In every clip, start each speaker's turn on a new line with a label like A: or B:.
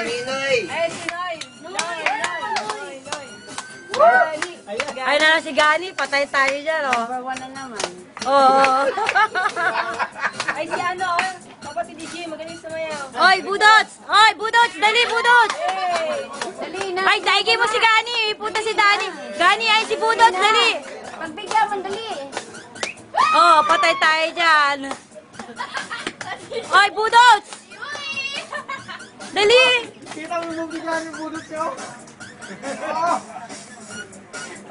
A: Ninoy.
B: Ay, si Noy. Noy. Gani.
C: Ay na si Gani, patay tayo dyan, oh.
B: Number 1 na naman.
C: Oo.
B: Ay, si ano, kapatid ni Jim, magaling sumayaw.
C: Oy, Budots! Oy, Budots! Dali, Budots!
B: Hey! Dali na.
C: Ay, daigi mo si Gani. Puta si Dani. Gani, ay si Budots, dali.
B: Pagbigyan mo, dali.
C: Oh, patay tayo dyan. Oy, Budots! Dali!
A: Kita mo yung bigyan yung budot siya.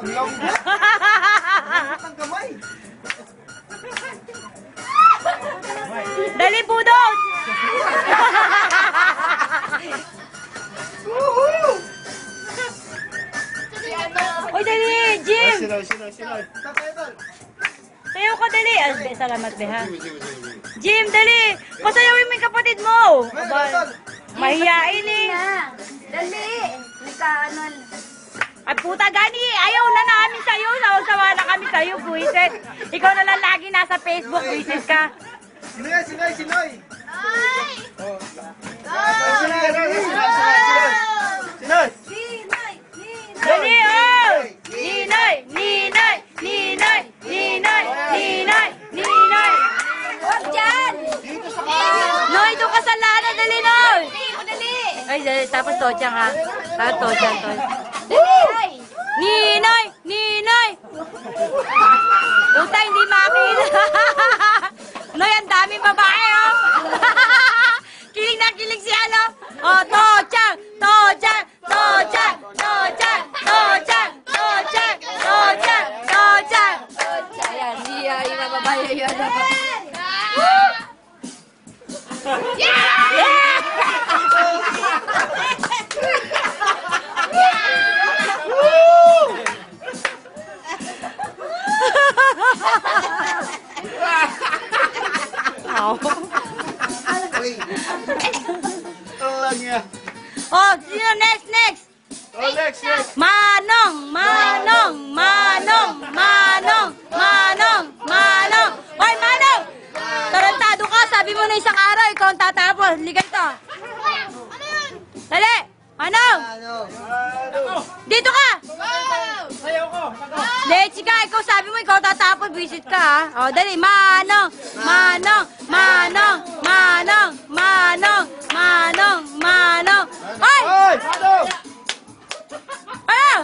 A: Ang lambot. Ang kamay.
C: Dali, Budots! Oy, dali, Jim!
A: Sinoy.
C: Sayaw ko, dali. Salamat, Beha. Jim, dali! Pasayawin mo yung kapatid mo! Aba, mahihain eh.
B: Dali. Nagkaano.
C: Ay, puta, Gani! Ayaw na namin sa'yo. Sawa-sawa na kami sa'yo, buwisit. Ikaw na lang lagi nasa Facebook, buwisit ka.
A: Sinoy.
C: Dali, oh! Ninay! Ninay! Ninay! Ninay! Ninay! Ninay!
B: Huwag dyan.
C: Noy, doon ka sa lana. Dali, Noy!
B: Dali.
C: Ay, dali. Tapos tochang, ha? Tapos tochang, Toy.
B: Dali.
C: Ninay! Ninay! Puta, hindi makita. Noy, ang daming babae, oh! Kilig na kilig si ano? Oh, tochang! Tochang! Tochang! Tochang! Tochang! Tochang! Tochang! Tochang!
B: Ayan, siya yung mababayo yun.
C: Oh, sino next? Manong! Manong! Manong! Manong! Manong! Manong! Hoy, Manong! Tarantado ka, sabi mo na isang araw, ikaw ang tatapos. Ligay to. Dali! Manong! Dito ka! Lechi ka, ikaw sabi mo, ikaw tatapos, visit ka, ha? O, dali, Manong! Manong! Manong! Manong! Manong! Manong! Manong! Hoy! Ano?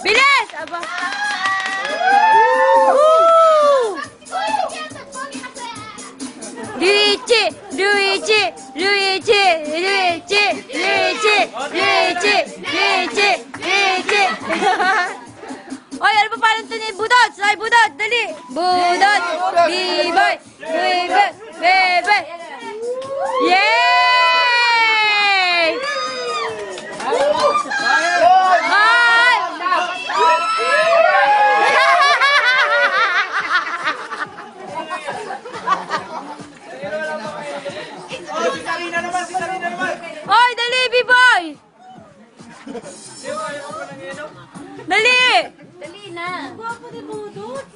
C: Bilis! Aba. Woo! Luigi! Luigi! Luigi! Luigi! Luigi! Luigi! Luigi! Luigi! Oy, ano pa paano ito ni Budots? Ay, Budots, dali! Budots! B-boy! B-boy! B-boy! Yay! Ay! Oy, dali, B-boy! Dali!
B: Dali na. Guwapo ni Budot.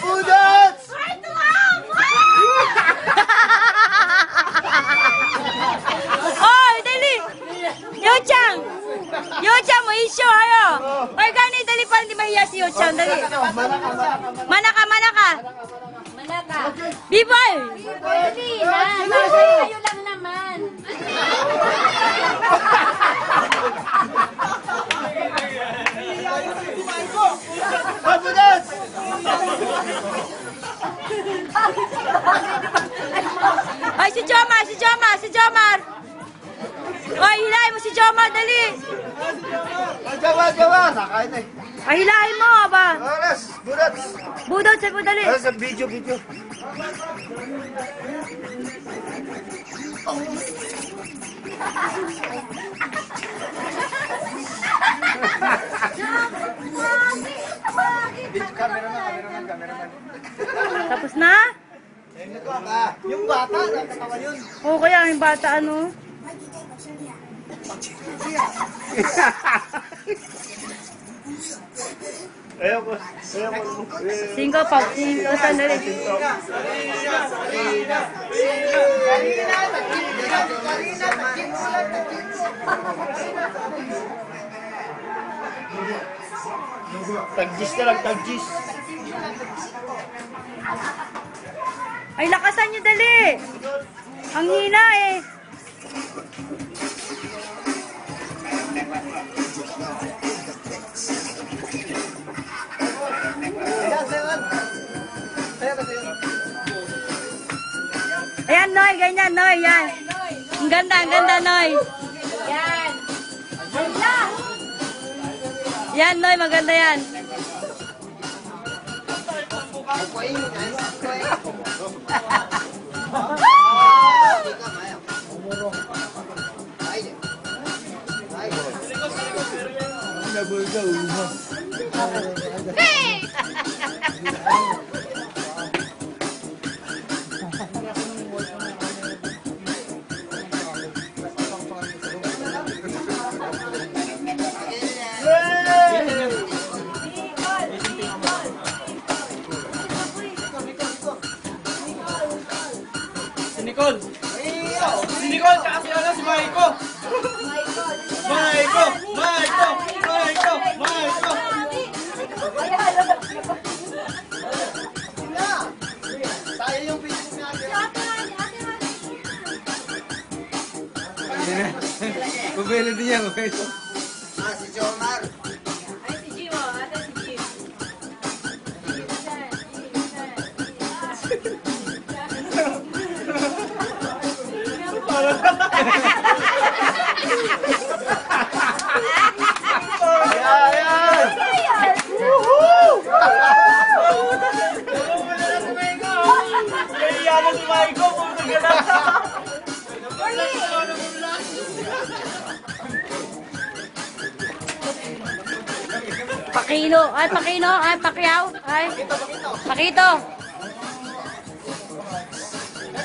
A: Budots!
C: Oy, dali! Yo-chan! Yo-chan, may issue, ayo! Oy, Gani, dali pa, hindi mahiya si Yo-chan, dali. Manaka!
B: Malaka.
C: B-boy!
B: Dali na. Kayo lang naman.
A: Budots!
C: Ay, si Jomar! Oy, hilahin mo si Jomar, dali!
A: Gawa! Nakain eh.
C: Ay, hilahin mo, ba?
A: Oras! Budots!
C: Budots, ay po, dali!
A: Sa video. Cameraman.
C: Tapos na?
A: Yung bata, nakatawa yun.
C: Oo, kaya yung bata, ano?
A: Ayoko.
C: Singko, sandali.
A: Karina, nag-gym mo lang, nag-gym mo. Tag-gis na lang, tag-gis.
C: Ay, lakasan nyo dali. Ang hina eh.
A: Ayan, sayon. Sayon ka, sayon.
C: Ayan, Noy. Ganyan, Noy. Yan. Ang ganda, Noy.
B: Yan.
C: Yan, Noy. Maganda yan.
D: Si Nicole! Si Nicole, tsaka si ano, si Maiko! Maiko! Maiko! Maiko! Maiko!
A: Tayo yung Facebook natin.
D: Kubelo din yan, kubelo.
A: Ah, si Jomar.
B: Ay, si Jim, oh. Ate, si Jim.
A: Ayan!
D: Kaya na si Maiko, pumunta ka na.
C: Pakino. Ay, Pakino. Ay, Pacquiao. Ay, Pakito.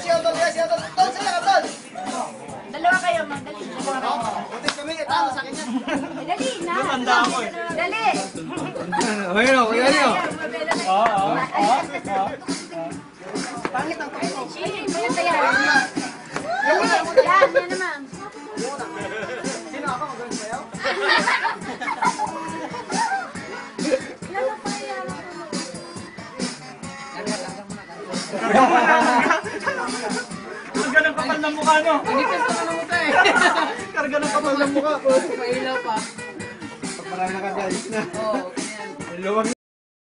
A: Si Otol, si Otol. Tol, sila ka, Tol.
B: Dalawa kayo, ma'am. Dali.
A: Buti kami, tama sa kanya.
B: Dali na.
D: Tanda ako eh.
B: Dali.
D: Ayun o, ayun o. Oo.
A: Pangit ang pakito.
B: Jim, maganda yan. Yan, yan naman.
A: Sino ako? Magaling sayaw?
D: Karga ng kapal ng mukha, no? Inipis ka ng mukha eh. Karga ng kapal ng mukha. Pailaw pa. Pag marami nakagalis na. Oo, ganyan. Luwag